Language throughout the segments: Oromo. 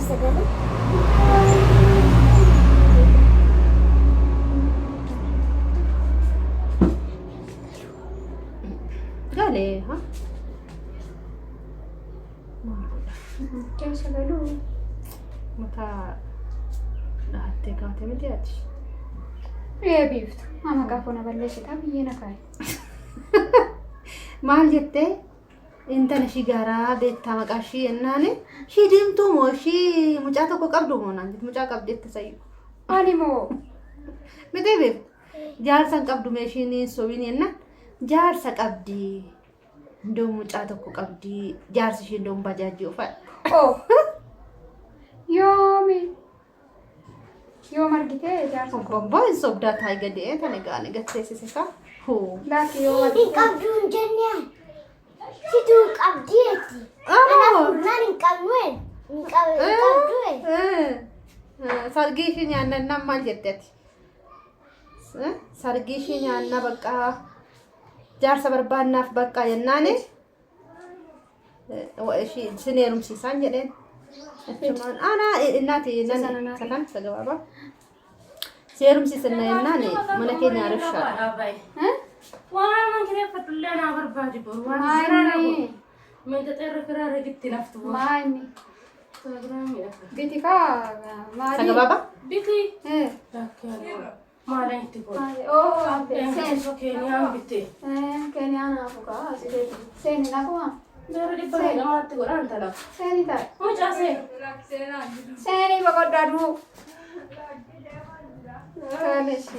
sagale. Gale, ha? Kaya sagale. Mata dhahattee kaatee miti ati. Biiftu. Mama qaafona balleessitaa biyyee na kaaye. Maal jettee? Intala ishii gaaraa beektaa maqaa ishii jennaani ishii diimtuu moo ishii mucaa tokko qabdu moo naan jettu mucaa qabdi itti sayyu. Ani moo Miti beektu jaarsa hin qabdu mee ishiin sobiin jennaan jaarsa qabdi. Indoo mucaa tokko qabdi jaarsi ishii indoo bajaajii uffata. oh yoomi yoo margitee jaarsa Bobbaa hin sobdaa taa'ee gadee tana gaane gatteessise kaa. laaki yoo Hin margitee qabduun jennaan. Situu qabdeeti. Ana furnaan hin qabneen. Hin qabduun. Sargii ishii nyaannannaan maal jetteeti? Sargii ishii nyaanna bakka jaarsa barbaannaaf bakka jennaani isin heerumsiisaan jedheen. Achumaan ana innaati sakan sagabaabaa. Si heerumsiisanna jennaan mana keenya arifshaadha. Waan man kireeffadhullee naa barbaadi boru waan maayini meeshaa xeerra firaa reegitti naftu boru. maayini Instagramii biti kaa maali Sagabaabaa? biti eh maala itti boru. oh abbe Seensa Keeniyaan bitte. Keeniyaan afukaa asii seeni nakuma Beera dhibba meeqamaatti godhaan tala. seeni ta'a Mucaa seen. seeni boqoddaaduu kaaleshi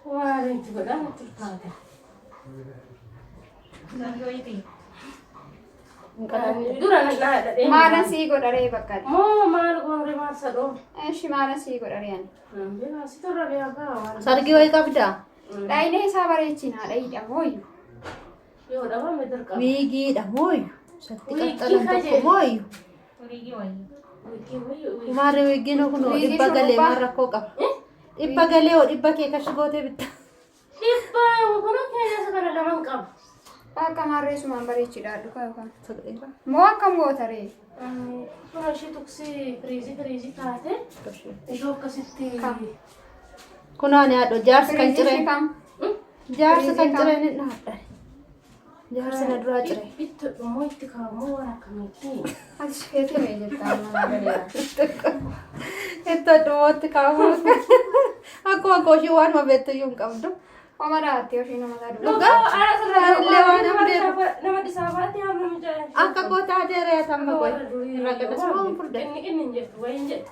Waan itti godhaan itti taate. Dura naa dhadhee. maalan sii godharee bakka Moo maal goonre maal sadoo. eshi maalan sii godharee ani Beera si torra beekaa waan. Sargii wayii qabdaa? dhaayinee isaa bareechinaa dhaayidha mooyyu Yoo dhabame dirqama. Wiigiidha mooyyu. Satti qaxxalan tokko mooyyu. Maarri wiigiin kun Wiigii dhibba galee shurrubbaa. maal rakkoo qaba? Dhibba galee hoo dhibba kee kashi gootee bitta. Dhibba kun keenya isa kana lamaan qaba. akka maarreesumaan bareechidha dhuka yookaan moo akkam gootaree Kun ishee tuksii firiizii taate ishee akkasitti Kun ani haadho jaarsi kan cireen. kam Jaarsi kan Firiizii cireen hin dhaadha. Jaarsi na duraa ciree. itti dhummoo itti kaa'amoo waan akkamitti ati feetimee jettaa mana galeera Itti dhumootti kaa'amu. Akkuma kooshii waanuma beektuyyuu hin qabdu. Oma dhaatti ofii nama isaa dura. Dhugaa? Illee waan hamdeeru. nama disaabaatti hamma mijaa'e. Akka kootaa deereet amma goy. Irra gaddas moo furde. Inni hin jettu wayin jettu.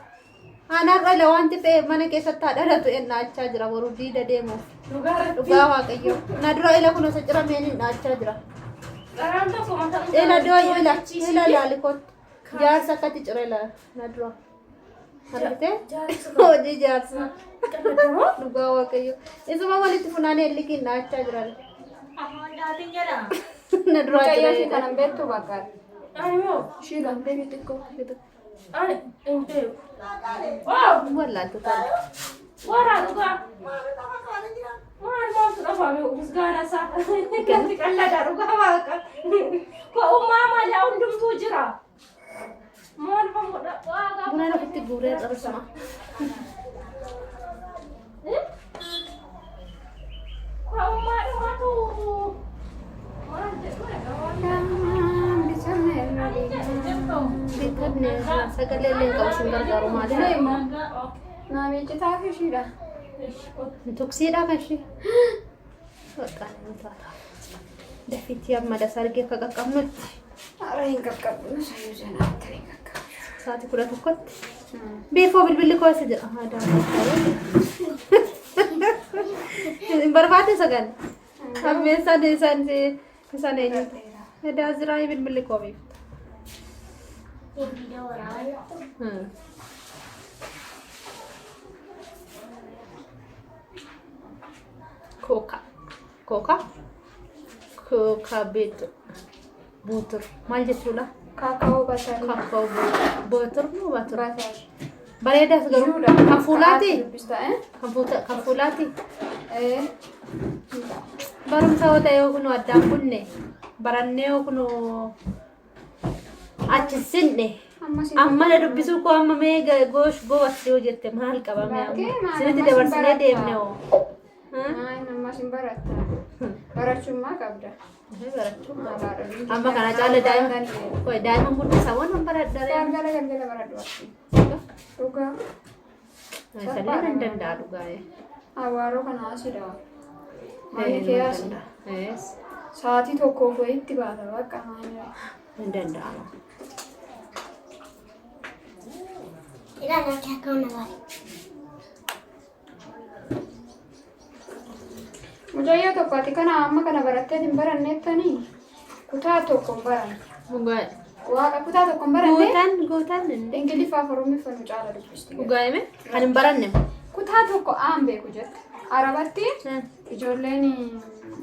Anaan dhala wanti ta'e mana keessatti haa dhalatu ennaachaa jira boruu diida deemuuf. Dhugaa waaqayyo. Na dura ila kun osa cirameen hin dhaachaa jira. Qaraan tokko mataa Ila doo ila laalikoot. Jaarsa akkatti cire la na dura. Argitee? Hojii jaarsa. Dhugaa waaqayyo. Isuma walitti funaanee illikiin dhaachaa jiran. Na dura Mucayyoo cire. kanan beektu bakka. ani moo Ishii lambee xiqqoo. ani hin beeku. Waaw Wallaaltu ta'a. Wara dhugaa. Maal maaltu dhafame misgaana isaa. Gatti qal'aadha dhugaa waaqa. Ka'ummaa malee hundumtuu jira. Maal famuudha waaqa. Buna lafitti guuree qabsama. Ka'ummaa dhumatu. Maal jedhu Bitanne sagalee illee qabu sin gargaaru maali? Namichi taaf ishiidha. Tuksiidha kan ishee. Waaqaan nu taata. Dafiitii amma dasargee akka qaqqabnutti Har'a hin qaqqabnu sayyuu janaatti hin qaqqabnu. sa'aatii 11tti. Beefoo bilbilli koo isa jedha. Hin barbaadde sagan. Ammeessaan isaan eenyuti? Edaa ziraa bilbilli koo beefta. Koka beetu buutur maal jechuudha? Kaakaa'oo basarii. Kakao buutur moo buutur? Basarii. Bareedaas garuu kan fuulaati? Dubbista Kan fuulaati? Barumsa yoo ta'e yoo kunu addaan kunne barannee yoo kunu achi sinne amma na dubbisu ko amma mee goosh goowatti yoo jette maal qabame amma sirriitti dabarsinee deemne oo. Nama sin baratta. Barachummaa qabda. Amma kana caala daa'imman guddisaa waan baradhaa. Galgala baradhu. Dhugaa. Salleen hin danda'a dhugaa. Awaaroo kana asidha. Maali kee asidha. Sa'aatii tokkoof wayiitti baata bakka maali. Hin danda'ama. Ilaalaa akkana baay'ee. Mucayyoo tokko ati kana amma kana barattee hin baranneettanii kutaa tokko hin baranne. Waaqa kutaa tokko hin baranne. Gootan Ingiliffaa fi Oromiffaa nu caala dubbisti. dhugaa'ime kan hin baranne. Kutaa tokko aan beeku jette. Arabatti ijoolleen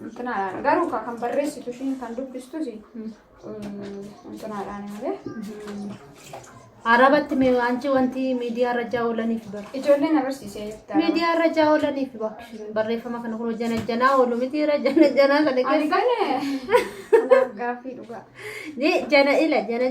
intinaadhaan garuu kan barreessitu ishiin kan dubbistus intinaadhaan malee. Arabatti anchi wanti miidiyaa irra jaa'oolaniif bara. Ijoolleen agarsiisee jirti. Miidiyaa irra jaa'oolaniif barreeffama kana kun janaa oolu miti irra janaa sana keessa. Argane. Kanaaf gaaffii dhugaa.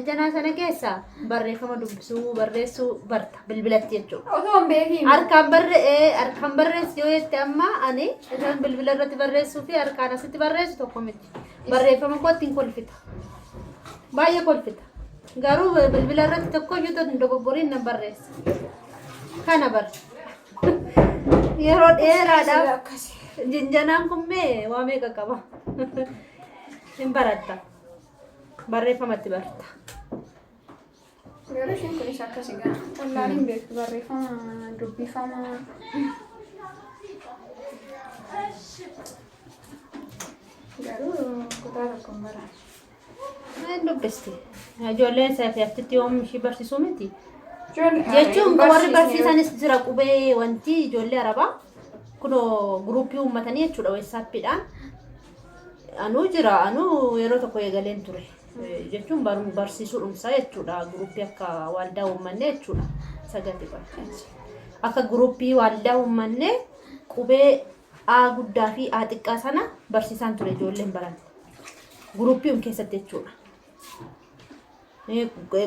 Janaa sana keessa barreeffama dubbisuu barreessuu barta bilbilatti jechuudha. Otoo hin beekiin. Harkaan barreessi yoo jette amma ani isaan bilbila irratti barreessuu fi harkaan asitti barreessu tokko miti. Barreeffama kootti hin kolfita. Baay'ee kolfita. Garuu bilbila irratti tokko iyyuu dogoggoriin nan barreessa. Kana bar. Yeroo dheeraadhaaf janaan kun mee waa meeqa qaba? Hin baratta. Barreeffamatti barta. Garuu isheen kunis akkasii gaa. Tallaan hin beektu barreeffama dubbifama. Garuu kutaa tokko hin baranne. Dubbisti. Ijoolleen isaaf yaatti yoom ishii barsiisuu miti. Jechuun warri barsiisanis jira qubee wanti ijoollee Arabaa kunoo guruupii uummatanii jechuudha weessaappiidhaan. Anuu jira anuu yeroo tokko eegaleen ture. Jechuun barsiisuu dhumsaa jechuudha guruupii akka waldaa uummanne jechuudha sagantii barsiisa. Akka guruupii waldaa uummanne qubee A guddaa fi A xiqqaa sana barsiisaan ture ijoolleen baran. Guruupii keessatti jechuudha.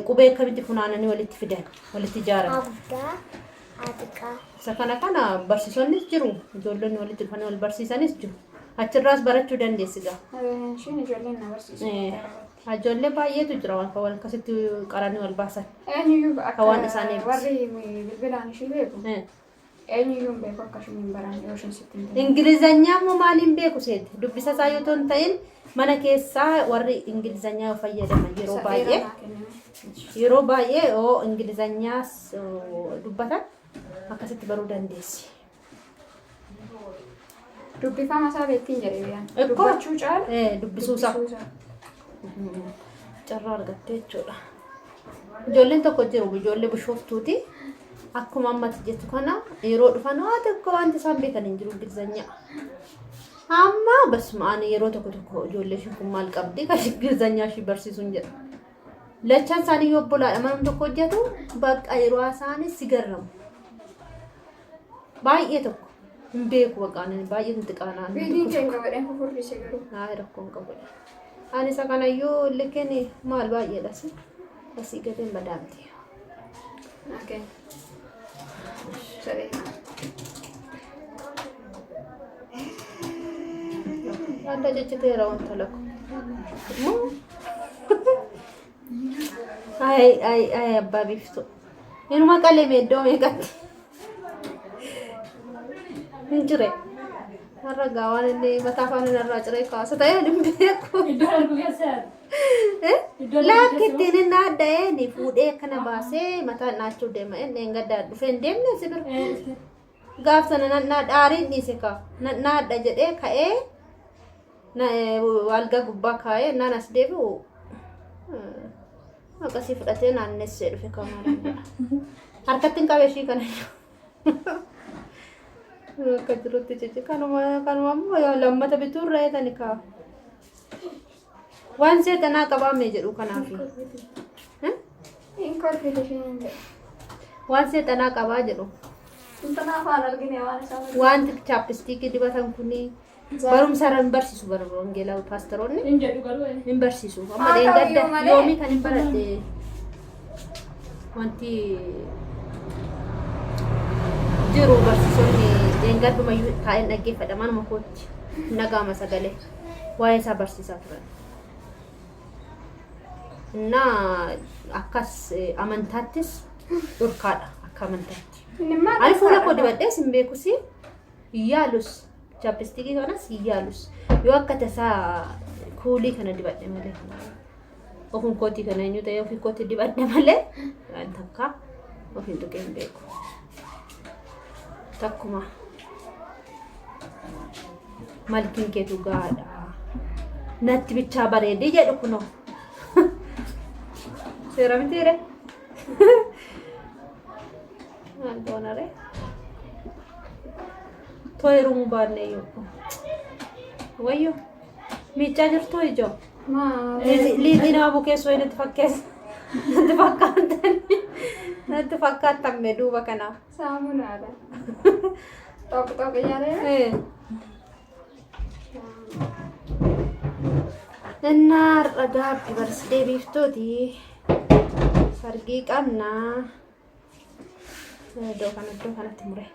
Qubee akkamitti funaananii walitti fidan walitti ijaaran. Abdaa atiqa. Isa kana barsiisonnis jiru ijoolleen walitti dhufanii wal barsiisanis jiru. Achirraas barachuu dandeessi gaa. Ishiin ijoolleen na barsiisu. Ijoollee baay'eetu jira waan akkasitti qaranii wal baasan. Eenyuyyuu akka waan isaaniif warri bilbilaan ishii beeku. Eenyuyyuu beeku akka isheen hin baran yoo isheen sitti hin ta'in. Ingilizanyaa immoo maaliin beeku seeti? Dubbisa isaa yoo ta'u ta'in mana keessaa warri ingilizanyaa fayyadaman yeroo baay'ee oo ingilizanyaa dubbatan akkasitti baruu dandeessi. Dubbifama isaa beektiin jedhee dubbachuu caala. Dubbisuu isaa. Carraa argattee jechuudha. Ijoolleen tokko jiru ijoollee bishooftuuti. Akkuma ammatti jettu kana yeroo dhufan waa tokko wanti isaan beekan hin jiru ingilizanyaa. Amma basmaan yeroo tokko ijoollee isheen kun maal qabdi kan ingilizanyaa ishee barsiisuun jedha. Lachaan isaanii yoo obbolaadha manum tokko hojjetu bakka yeroo isaanii si garramu. Baay'ee tokko hin beeku baqaan baay'ee hin xiqqaanaan. Biidiin keenya godheen fufurrise garuu. Haa rakkoon qabu. Ani isa kanayyuu likkeen maal baay'eedhas asii gateen badaamti. Okay. Sorry. Ada jechiteera wanta lakko. Ay abbaa biftu. Inuma qalee meeddoo meeqatti. Hin jire. Har'a gaawwan illee mataa afaan irraa ciree kaasa ta'ee hin beeku. Lakkittiin inni adda'ee ni fuudhee akkana baasee mataa naachuu deema. Inni hin gaddaa dhufee hin deemne si bira. Gaaf sana nannaa dhaariin dhiise kaa. Nannaa jedhee ka'ee walgaa gubbaa kaa'ee naan as deebi'u akkasii fudhatee naannessee dhufe kamaadhaan jedha. Harkatti hin qabee ishii kana akka jirutti cici kanuma immoo lammata bituu irra eetani kaa. Waan seexanaa qabaamee jedhu kanaafi. Waan seexanaa qabaa jedhu. Wanti chaapistiikii dibatan kunii barumsa irra hin barsiisu wangeelaa paasteroonni hin barsiisu. Amma dheengadda yoomii kan hin baradhe wanti jiru barsiisonni deengaadumayyuu taa'een dhaggeeffataman makootti nagaama sagalee waa'ee isaa barsiisaa turan. Na akkas amantaattis dhorkaadha akka amantaatti. Ani fuula koo dibadhee sin beekusi iyyaalus chapstickii kanas iyyaalus yoo akka tasaa kuulii kana dibadhe malee. Ofin kootii kana eenyu ta'ee ofin kootii dibadhe malee waan takka ofin tuqee hin beeku. Takkuma malkiin keetu gaadha. Natti bichaa bareedee jedhu kunoo. Seera mitiire. Maal goonare? Tooyiruu baannee yoo. Wayyo miichaa jirtu ijoo. Liitii nama bukeessuu inni fakkeessa. Natti fakkaatamme duuba kanaaf. Saamunaadha. Tokko yaadee. Inna ragaabbi barsiisee biiftuuti. Sargii qabnaa. Iddoo kanatti mure.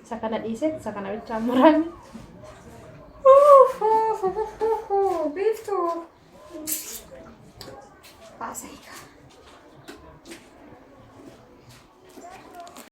Isa kana dhiise isa kana bichaan murame. Biiftuu. Baasayika.